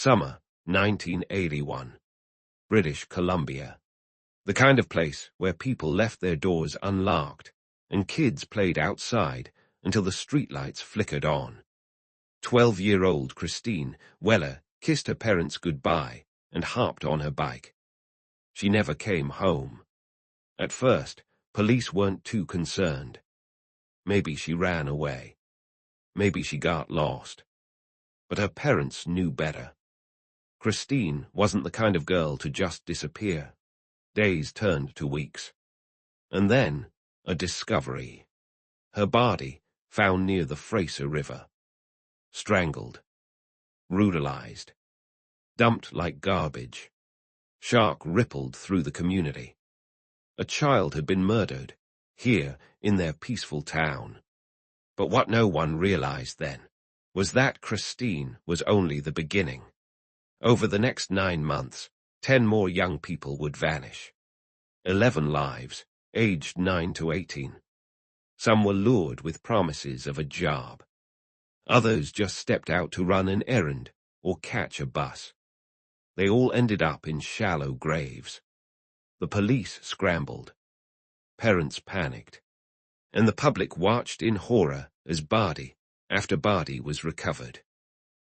Summer, 1981. British Columbia. The kind of place where people left their doors unlocked and kids played outside until the streetlights flickered on. 12-year-old Christine Weller kissed her parents goodbye and hopped on her bike. She never came home. At first, police weren't too concerned. Maybe she ran away. Maybe she got lost. But her parents knew better. Christine wasn't the kind of girl to just disappear. Days turned to weeks. And then, a discovery. Her body found near the Fraser River. Strangled. Brutalized. Dumped like garbage. Shock rippled through the community. A child had been murdered, here in their peaceful town. But what no one realized then was that Christine was only the beginning. Over the next 9 months, 10 more young people would vanish. 11 lives, aged 9 to 18. Some were lured with promises of a job. Others just stepped out to run an errand or catch a bus. They all ended up in shallow graves. The police scrambled. Parents panicked. And the public watched in horror as body after body was recovered.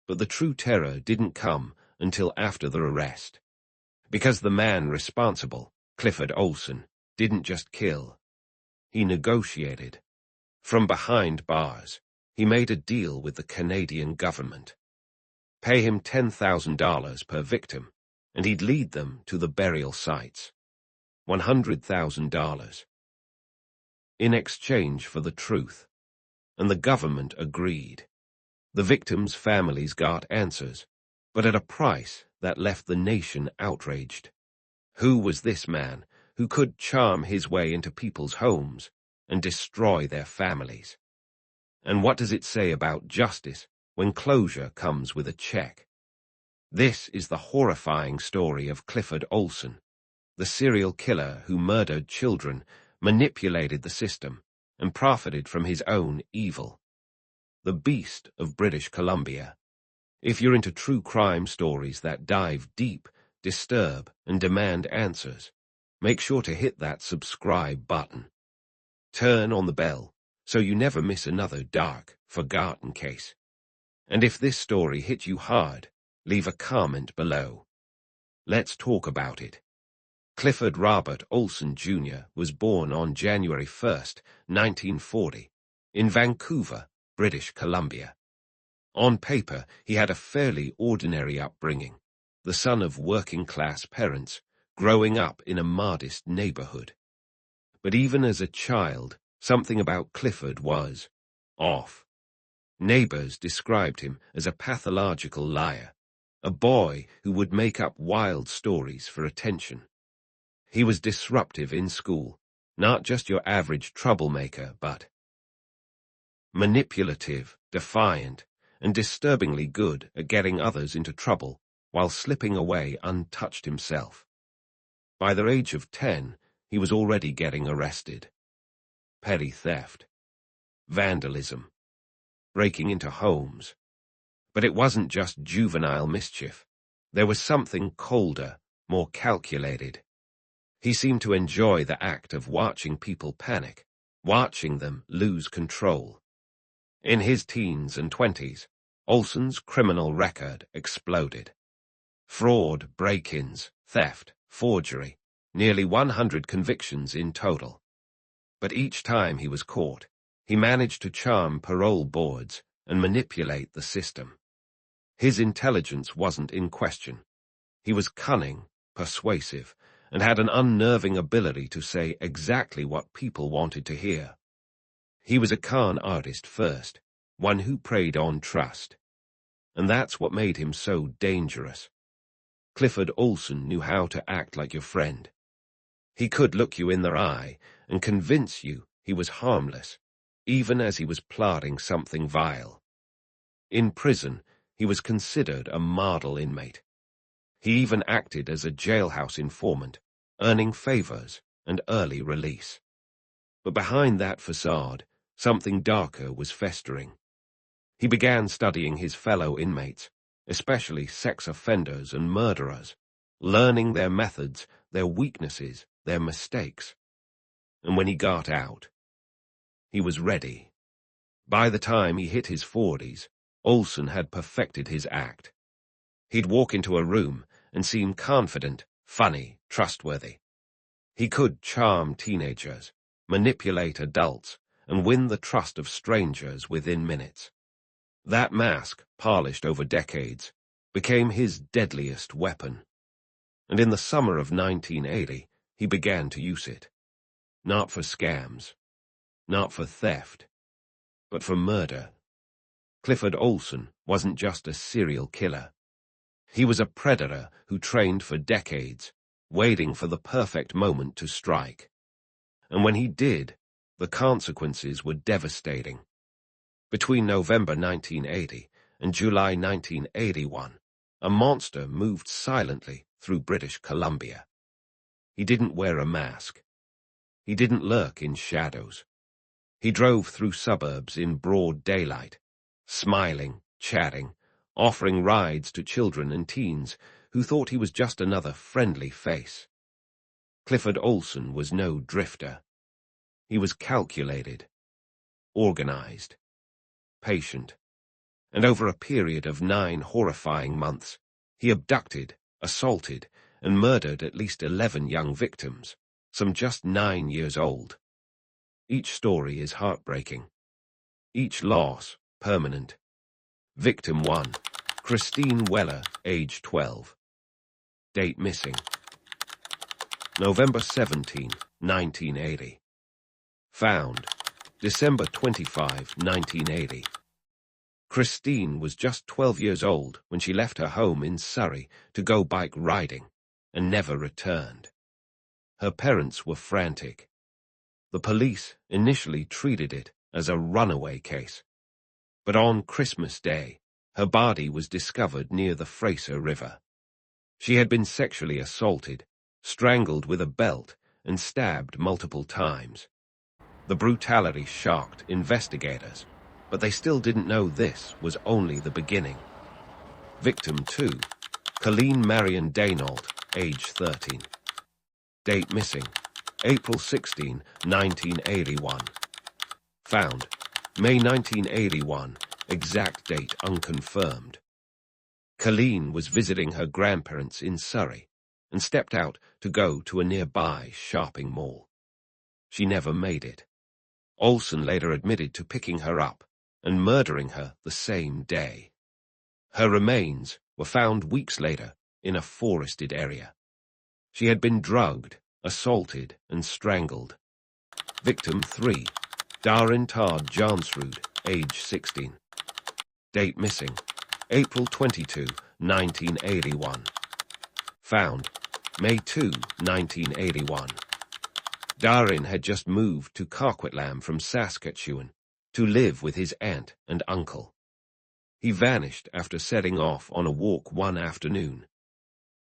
But the true terror didn't come until after the arrest. Because the man responsible, Clifford Olson, didn't just kill. He negotiated. From behind bars, he made a deal with the Canadian government. Pay him $10,000 per victim, and he'd lead them to the burial sites. $100,000. In exchange for the truth. And the government agreed. The victims' families got answers, but at a price that left the nation outraged. Who was this man who could charm his way into people's homes and destroy their families? And what does it say about justice when closure comes with a check? This is the horrifying story of Clifford Olson, the serial killer who murdered children, manipulated the system, and profited from his own evil. The Beast of British Columbia. If you're into true crime stories that dive deep, disturb, and demand answers, make sure to hit that subscribe button. Turn on the bell so you never miss another dark, forgotten case. And if this story hit you hard, leave a comment below. Let's talk about it. Clifford Robert Olson Jr. was born on January 1st, 1940, in Vancouver, British Columbia. On paper, he had a fairly ordinary upbringing, the son of working-class parents, growing up in a modest neighborhood. But even as a child, something about Clifford was off. Neighbors described him as a pathological liar, a boy who would make up wild stories for attention. He was disruptive in school, not just your average troublemaker, but manipulative, defiant, and disturbingly good at getting others into trouble while slipping away untouched himself. By the age of 10, he was already getting arrested. Petty theft, vandalism, breaking into homes. But it wasn't just juvenile mischief. There was something colder, more calculated. He seemed to enjoy the act of watching people panic, watching them lose control. In his teens and 20s, Olson's criminal record exploded. Fraud, break-ins, theft, forgery, nearly 100 convictions in total. But each time he was caught, he managed to charm parole boards and manipulate the system. His intelligence wasn't in question. He was cunning, persuasive, and had an unnerving ability to say exactly what people wanted to hear. He was a con artist first, one who preyed on trust. And that's what made him so dangerous. Clifford Olson knew how to act like your friend. He could look you in the eye and convince you he was harmless, even as he was plotting something vile. In prison, he was considered a model inmate. He even acted as a jailhouse informant, earning favors and early release. But behind that facade, something darker was festering. He began studying his fellow inmates, especially sex offenders and murderers, learning their methods, their weaknesses, their mistakes. And when he got out, he was ready. By the time he hit his 40s, Olson had perfected his act. He'd walk into a room and seem confident, funny, trustworthy. He could charm teenagers, manipulate adults, and win the trust of strangers within minutes. That mask, polished over decades, became his deadliest weapon. And in the summer of 1980, he began to use it. Not for scams, not for theft, but for murder. Clifford Olson wasn't just a serial killer. He was a predator who trained for decades, waiting for the perfect moment to strike. And when he did, the consequences were devastating. Between November 1980 and July 1981, a monster moved silently through British Columbia. He didn't wear a mask. He didn't lurk in shadows. He drove through suburbs in broad daylight, smiling, chatting, offering rides to children and teens who thought he was just another friendly face. Clifford Olson was no drifter. He was calculated, organized, patient, and over a period of 9 horrifying months, he abducted, assaulted, and murdered at least 11 young victims, some just 9 years old. Each story is heartbreaking. Each loss, permanent. Victim 1, Christine Weller, age 12. Date missing. November 17, 1980. Found, December 25, 1980. Christine was just 12 years old when she left her home in Surrey to go bike riding and never returned. Her parents were frantic. The police initially treated it as a runaway case. But on Christmas Day, her body was discovered near the Fraser River. She had been sexually assaulted, strangled with a belt, and stabbed multiple times. The brutality shocked investigators, but they still didn't know this was only the beginning. Victim 2, Colleen Marion Daynault, age 13. Date missing, April 16, 1981. Found, May 1981, exact date unconfirmed. Colleen was visiting her grandparents in Surrey and stepped out to go to a nearby shopping mall. She never made it. Olson later admitted to picking her up and murdering her the same day. Her remains were found weeks later in a forested area. She had been drugged, assaulted, and strangled. Victim 3, Darren Todd Jansrud, age 16. Date missing, April 22, 1981. Found, May 2, 1981. Darren had just moved to Coquitlam from Saskatchewan to live with his aunt and uncle. He vanished after setting off on a walk one afternoon.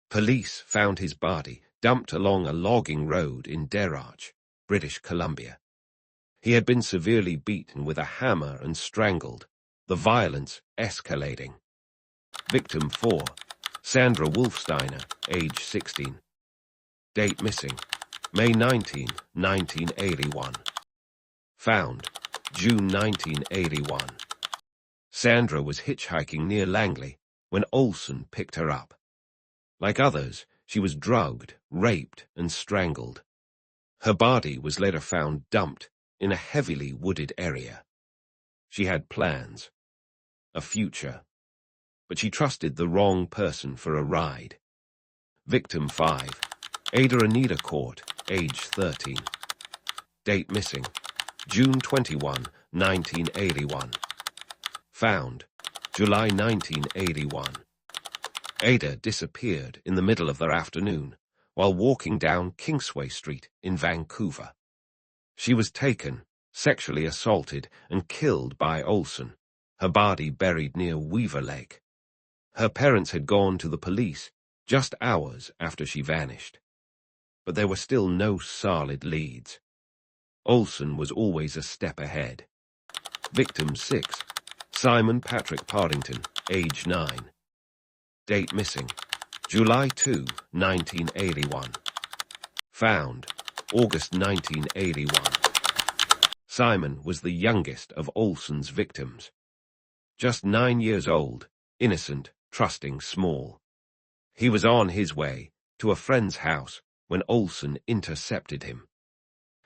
Police found his body dumped along a logging road in Derach, British Columbia. He had been severely beaten with a hammer and strangled, the violence escalating. Victim 4, Sandra Wolfsteiner, age 16. Date missing, May 19, 1981. Found, June 1981. Sandra was hitchhiking near Langley when Olson picked her up. Like others, she was drugged, raped, and strangled. Her body was later found dumped in a heavily wooded area. She had plans, a future, but she trusted the wrong person for a ride. Victim 5, Ada Anita Court, age 13. Date missing, June 21, 1981. Found, July 1981. Ada disappeared in the middle of their afternoon while walking down Kingsway Street in Vancouver. She was taken, sexually assaulted, and killed by Olson, her body buried near Weaver Lake. Her parents had gone to the police just hours after she vanished. But there were still no solid leads. Olson was always a step ahead. Victim 6, Simon Patrick Partington, age 9. Date missing: July 2, 1981. Found: August 1981. Simon was the youngest of Olson's victims. Just 9 years old, innocent, trusting, small. He was on his way to a friend's house when Olson intercepted him.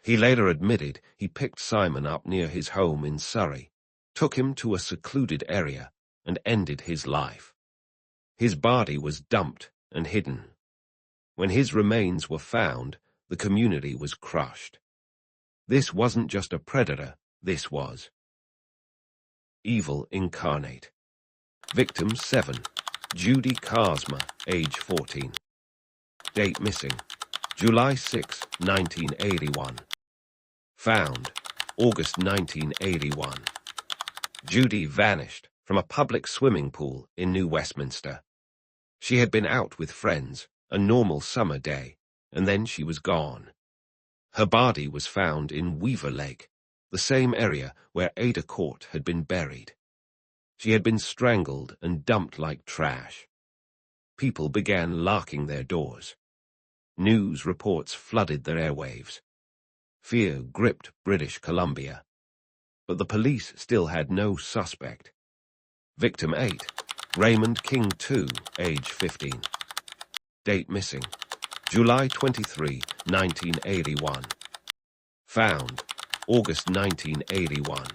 He later admitted he picked Simon up near his home in Surrey, took him to a secluded area, and ended his life. His body was dumped and hidden. When his remains were found, the community was crushed. This wasn't just a predator, this was evil incarnate. Victim 7, Judy Karsma, age 14. Date missing: July 6, 1981. Found: August 1981. Judy vanished from a public swimming pool in New Westminster. She had been out with friends, a normal summer day, and then she was gone. Her body was found in Weaver Lake, the same area where Ada Court had been buried. She had been strangled and dumped like trash. People began locking their doors. News reports flooded their airwaves. Fear gripped British Columbia. But the police still had no suspect. Victim 8, Raymond King II, age 15. Date missing: July 23, 1981. Found: August 1981.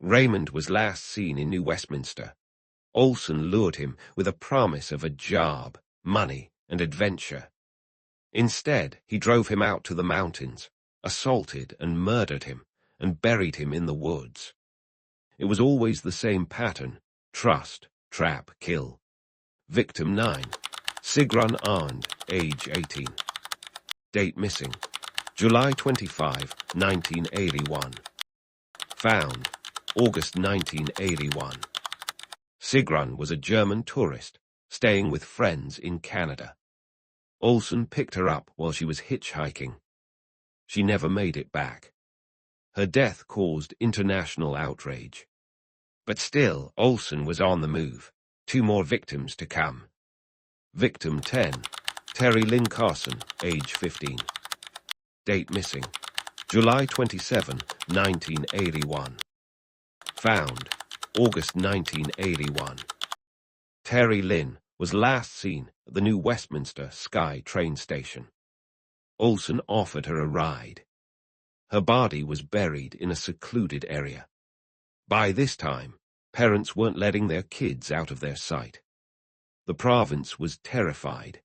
Raymond was last seen in New Westminster. Olson lured him with a promise of a job, money, and adventure. Instead, he drove him out to the mountains, assaulted and murdered him, and buried him in the woods. It was always the same pattern: trust, trap, kill. Victim 9, Sigrun Arnd, age 18. Date missing: July 25, 1981. Found: August 1981. Sigrun was a German tourist, staying with friends in Canada. Olson picked her up while she was hitchhiking. She never made it back. Her death caused international outrage. But still, Olson was on the move. 2 more victims to come. Victim 10, Terry Lynn Carson, age 15. Date missing: July 27, 1981. Found: August 1981. Terry Lynn was last seen at the New Westminster Skye train station. Olson offered her a ride. Her body was buried in a secluded area. By this time, parents weren't letting their kids out of their sight. The province was terrified.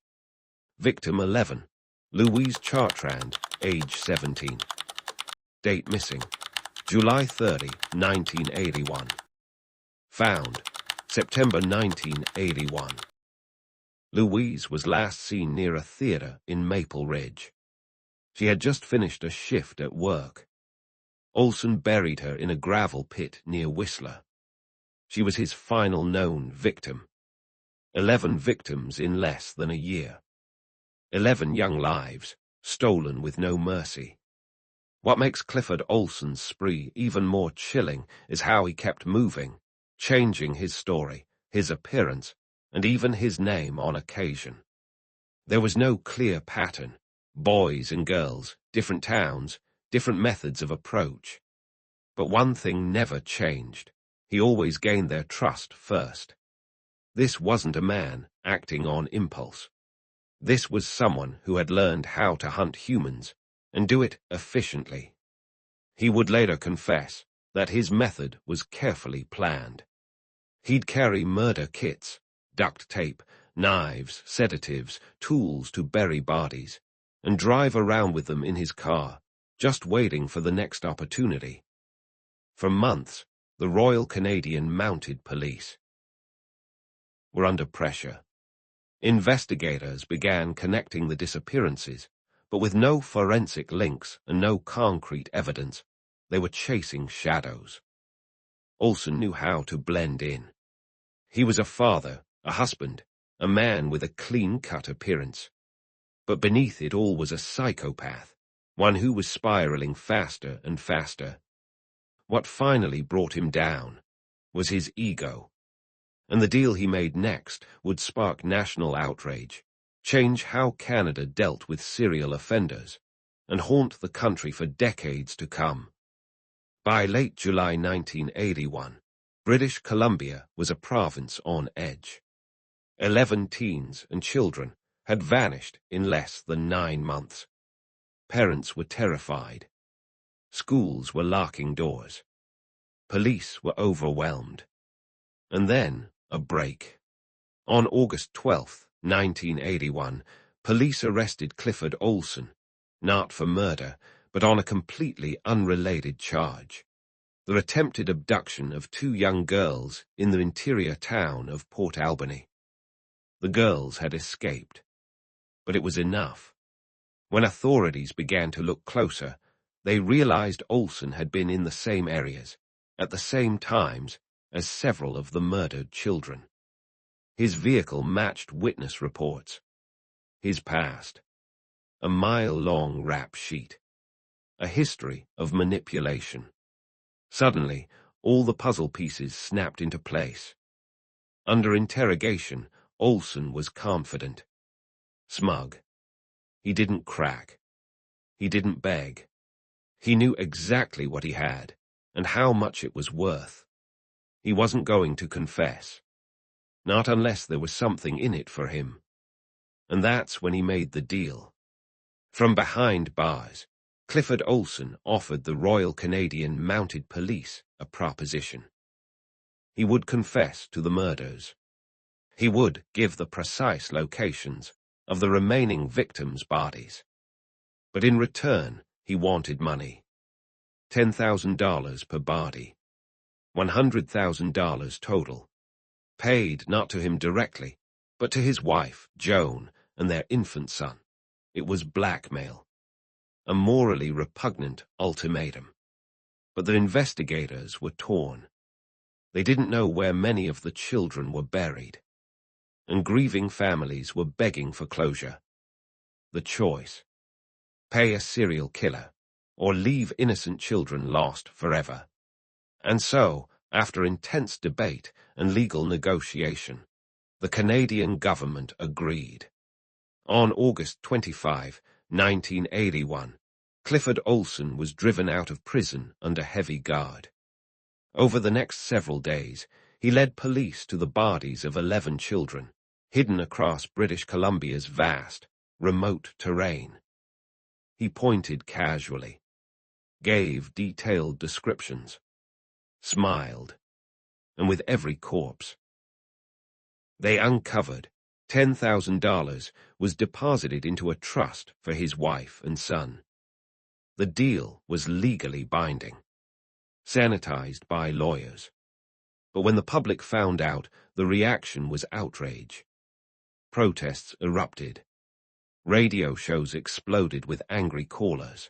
Victim 11, Louise Chartrand, age 17. Date missing: July 30, 1981. Found: September 1981. Louise was last seen near a theater in Maple Ridge. She had just finished a shift at work. Olson buried her in a gravel pit near Whistler. She was his final known victim. 11 victims in less than a year. 11 young lives, stolen with no mercy. What makes Clifford Olson's spree even more chilling is how he kept moving, changing his story, his appearance, and even his name on occasion. There was no clear pattern: boys and girls, different towns, different methods of approach. But one thing never changed: he always gained their trust first. This wasn't a man acting on impulse. This was someone who had learned how to hunt humans and do it efficiently. He would later confess that his method was carefully planned. He'd carry murder kits, duct tape, knives, sedatives, tools to bury bodies, and drive around with them in his car, just waiting for the next opportunity. For months, the Royal Canadian Mounted Police were under pressure. Investigators began connecting the disappearances, but with no forensic links and no concrete evidence, they were chasing shadows. Olson knew how to blend in. He was a father, a husband, a man with a clean-cut appearance. But beneath it all was a psychopath, one who was spiraling faster and faster. What finally brought him down was his ego. And the deal he made next would spark national outrage, change how Canada dealt with serial offenders, and haunt the country for decades to come. By late July 1981, British Columbia was a province on edge. 11 teens and children had vanished in less than 9 months. Parents were terrified. Schools were locking doors. Police were overwhelmed. And then a break. On August 12, 1981, police arrested Clifford Olson, not for murder, but on a completely unrelated charge: the attempted abduction of 2 young girls in the interior town of Port Alberni. The girls had escaped, but it was enough. When authorities began to look closer, they realized Olson had been in the same areas, at the same times, as several of the murdered children. His vehicle matched witness reports. His past: a mile-long rap sheet. A history of manipulation. Suddenly, all the puzzle pieces snapped into place. Under interrogation, Olson was confident. Smug. He didn't crack. He didn't beg. He knew exactly what he had, and how much it was worth. He wasn't going to confess. Not unless there was something in it for him. And that's when he made the deal. From behind bars, Clifford Olson offered the Royal Canadian Mounted Police a proposition. He would confess to the murders. He would give the precise locations of the remaining victims' bodies. But in return, he wanted money. $10,000 per body. $100,000 total. Paid not to him directly, but to his wife, Joan, and their infant son. It was blackmail. A morally repugnant ultimatum. But the investigators were torn. They didn't know where many of the children were buried. And grieving families were begging for closure. The choice: pay a serial killer, or leave innocent children lost forever. And so, after intense debate and legal negotiation, the Canadian government agreed. On August 25, 1981, Clifford Olson was driven out of prison under heavy guard. Over the next several days, he led police to the bodies of 11 children, hidden across British Columbia's vast, remote terrain. He pointed casually, gave detailed descriptions, smiled, and with every corpse they uncovered, $10,000 was deposited into a trust for his wife and son. The deal was legally binding, sanitized by lawyers. But when the public found out, the reaction was outrage. Protests erupted. Radio shows exploded with angry callers.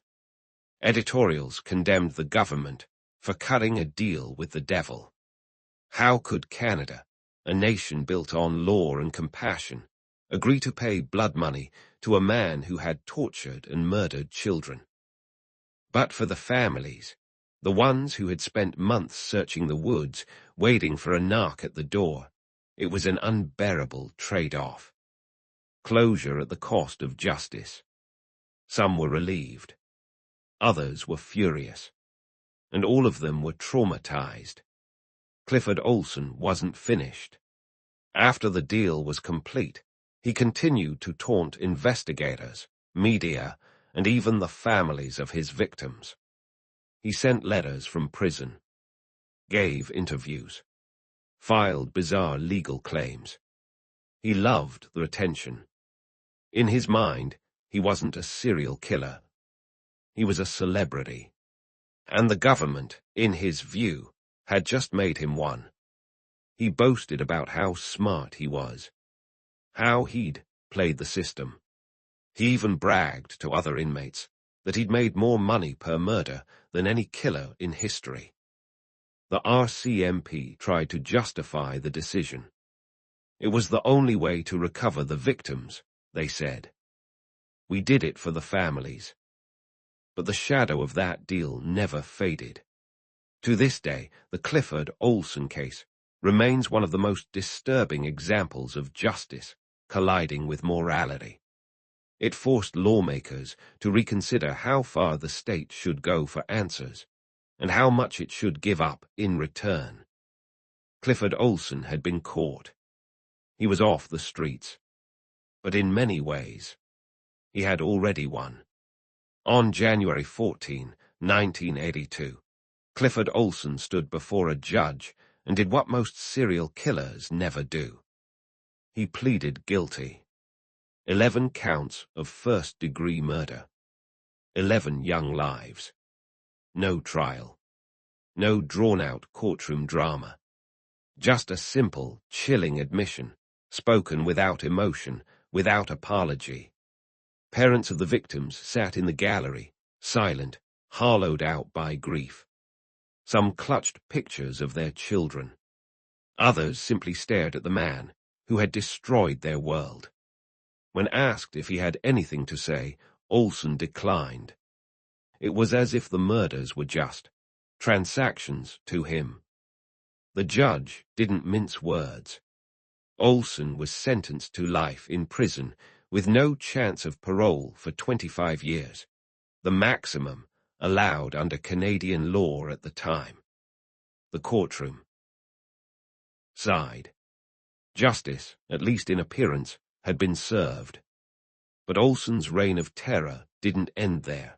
Editorials condemned the government for cutting a deal with the devil. How could Canada, a nation built on law and compassion, agree to pay blood money to a man who had tortured and murdered children? But for the families, the ones who had spent months searching the woods, waiting for a knock at the door, it was an unbearable trade-off. Closure at the cost of justice. Some were relieved. Others were furious. And all of them were traumatized. Clifford Olson wasn't finished. After the deal was complete, he continued to taunt investigators, media, and even the families of his victims. He sent letters from prison, gave interviews, filed bizarre legal claims. He loved the attention. In his mind, he wasn't a serial killer. He was a celebrity. And the government, in his view, had just made him one. He boasted about how smart he was, how he'd played the system. He even bragged to other inmates that he'd made more money per murder than any killer in history. The RCMP tried to justify the decision. It was the only way to recover the victims, they said. We did it for the families. But the shadow of that deal never faded. To this day, the Clifford Olson case remains one of the most disturbing examples of justice colliding with morality. It forced lawmakers to reconsider how far the state should go for answers and how much it should give up in return. Clifford Olson had been caught. He was off the streets. But in many ways, he had already won. On January 14, 1982, Clifford Olson stood before a judge and did what most serial killers never do. He pleaded guilty. 11 counts of first-degree murder. 11 young lives. No trial. No drawn-out courtroom drama. Just a simple, chilling admission, spoken without emotion, without apology. Parents of the victims sat in the gallery, silent, hollowed out by grief. Some clutched pictures of their children. Others simply stared at the man who had destroyed their world. When asked if he had anything to say, Olson declined. It was as if the murders were just transactions to him. The judge didn't mince words. Olson was sentenced to life in prison with no chance of parole for 25 years, the maximum allowed under Canadian law at the time. The courtroom sighed. Justice, at least in appearance, had been served. But Olson's reign of terror didn't end there.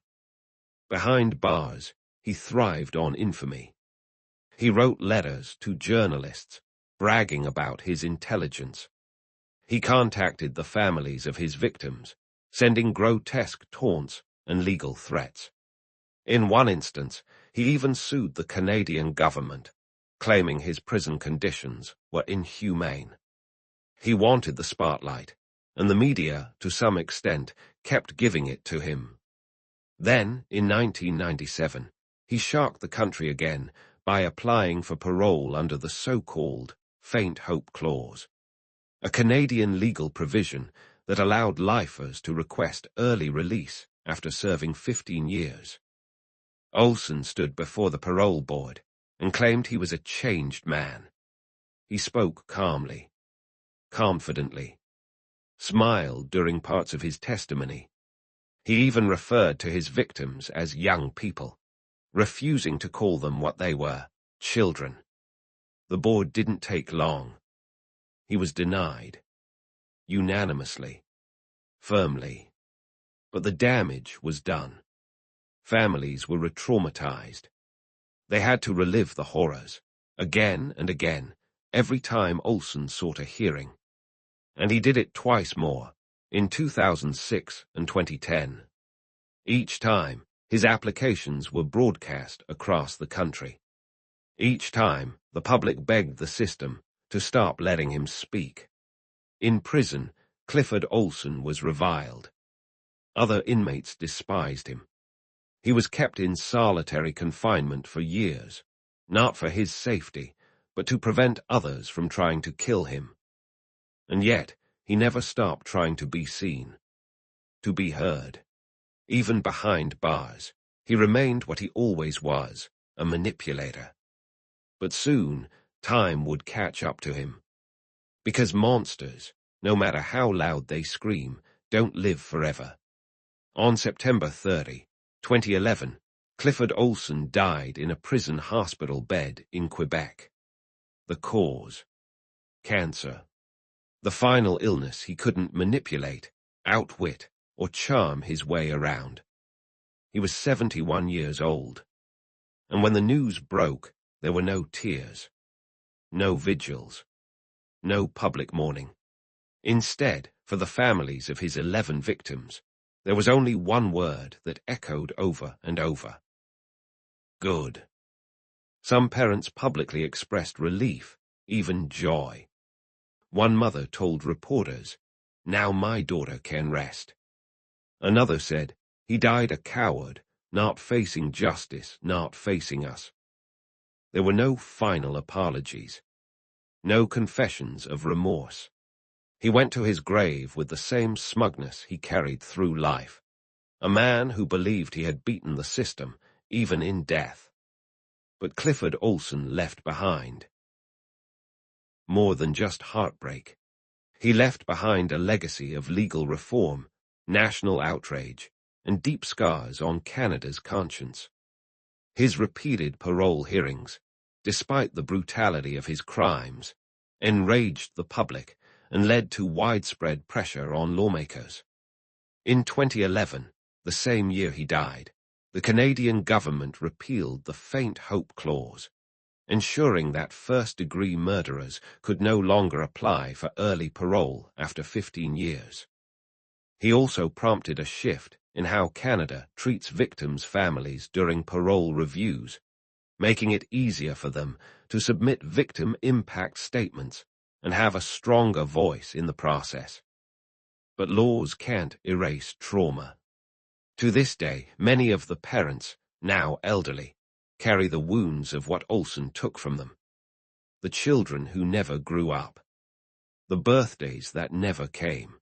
Behind bars, he thrived on infamy. He wrote letters to journalists, bragging about his intelligence. He contacted the families of his victims, sending grotesque taunts and legal threats. In one instance, he even sued the Canadian government, claiming his prison conditions were inhumane. He wanted the spotlight, and the media, to some extent, kept giving it to him. Then, in 1997, he shocked the country again by applying for parole under the so-called faint hope clause, a Canadian legal provision that allowed lifers to request early release after serving 15 years. Olson stood before the parole board and claimed he was a changed man. He spoke calmly, confidently, smiled during parts of his testimony. He even referred to his victims as young people, refusing to call them what they were, children. The board didn't take long. He was denied, unanimously, firmly. But the damage was done. Families were re-traumatized. They had to relive the horrors, again and again, every time Olson sought a hearing. And he did it twice more, in 2006 and 2010. Each time, his applications were broadcast across the country. Each time, the public begged the system to stop letting him speak. In prison, Clifford Olson was reviled. Other inmates despised him. He was kept in solitary confinement for years, not for his safety, but to prevent others from trying to kill him. And yet, he never stopped trying to be seen, to be heard. Even behind bars, he remained what he always was, a manipulator. But soon, time would catch up to him. Because monsters, no matter how loud they scream, don't live forever. On September 30, 2011, Clifford Olson died in a prison hospital bed in Quebec. The cause: cancer. The final illness he couldn't manipulate, outwit, or charm his way around. He was 71 years old. And when the news broke, there were no tears, no vigils, no public mourning. Instead, for the families of his 11 victims, there was only one word that echoed over and over: good. Some parents publicly expressed relief, even joy. One mother told reporters, "Now my daughter can rest." Another said, "He died a coward, not facing justice, not facing us." There were no final apologies, no confessions of remorse. He went to his grave with the same smugness he carried through life, a man who believed he had beaten the system, even in death. But Clifford Olson left behind more than just heartbreak. He left behind a legacy of legal reform, national outrage, and deep scars on Canada's conscience. His repeated parole hearings, despite the brutality of his crimes, enraged the public and led to widespread pressure on lawmakers. In 2011, the same year he died, the Canadian government repealed the faint hope clause, ensuring that first-degree murderers could no longer apply for early parole after 15 years. He also prompted a shift in how Canada treats victims' families during parole reviews, making it easier for them to submit victim impact statements and have a stronger voice in the process. But laws can't erase trauma. To this day, many of the parents, now elderly, carry the wounds of what Olson took from them. The children who never grew up. The birthdays that never came.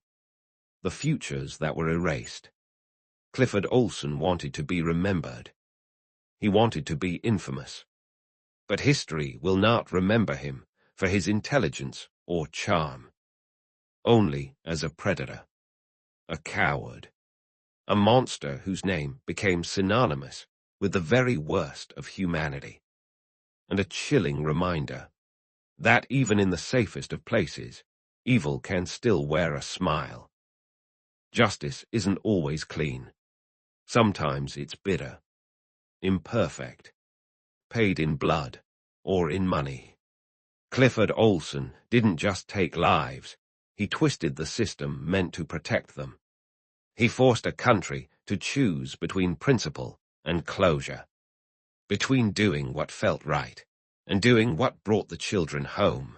The futures that were erased. Clifford Olson wanted to be remembered. He wanted to be infamous. But history will not remember him for his intelligence or charm. Only as a predator. A coward. A monster whose name became synonymous with the very worst of humanity. And a chilling reminder that even in the safest of places, evil can still wear a smile. Justice isn't always clean. Sometimes it's bitter, imperfect, paid in blood or in money. Clifford Olson didn't just take lives, he twisted the system meant to protect them. He forced a country to choose between principle and closure, between doing what felt right and doing what brought the children home.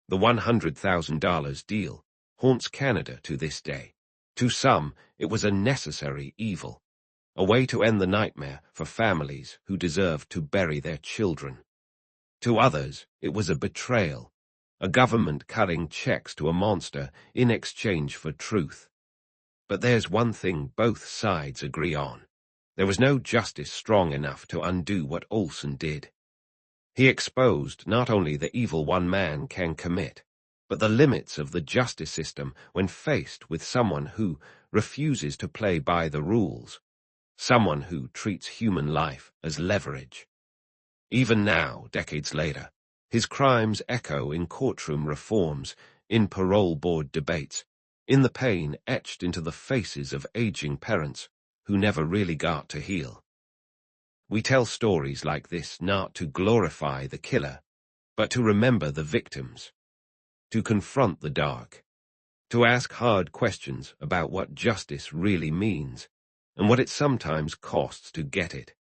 The $100,000 deal haunts Canada to this day. To some, it was a necessary evil, a way to end the nightmare for families who deserved to bury their children. To others, it was a betrayal, a government cutting checks to a monster in exchange for truth. But there's one thing both sides agree on. There was no justice strong enough to undo what Olson did. He exposed not only the evil one man can commit, but the limits of the justice system when faced with someone who refuses to play by the rules, someone who treats human life as leverage. Even now, decades later, his crimes echo in courtroom reforms, in parole board debates, in the pain etched into the faces of aging parents who never really got to heal. We tell stories like this not to glorify the killer, but to remember the victims, to confront the dark, to ask hard questions about what justice really means and what it sometimes costs to get it.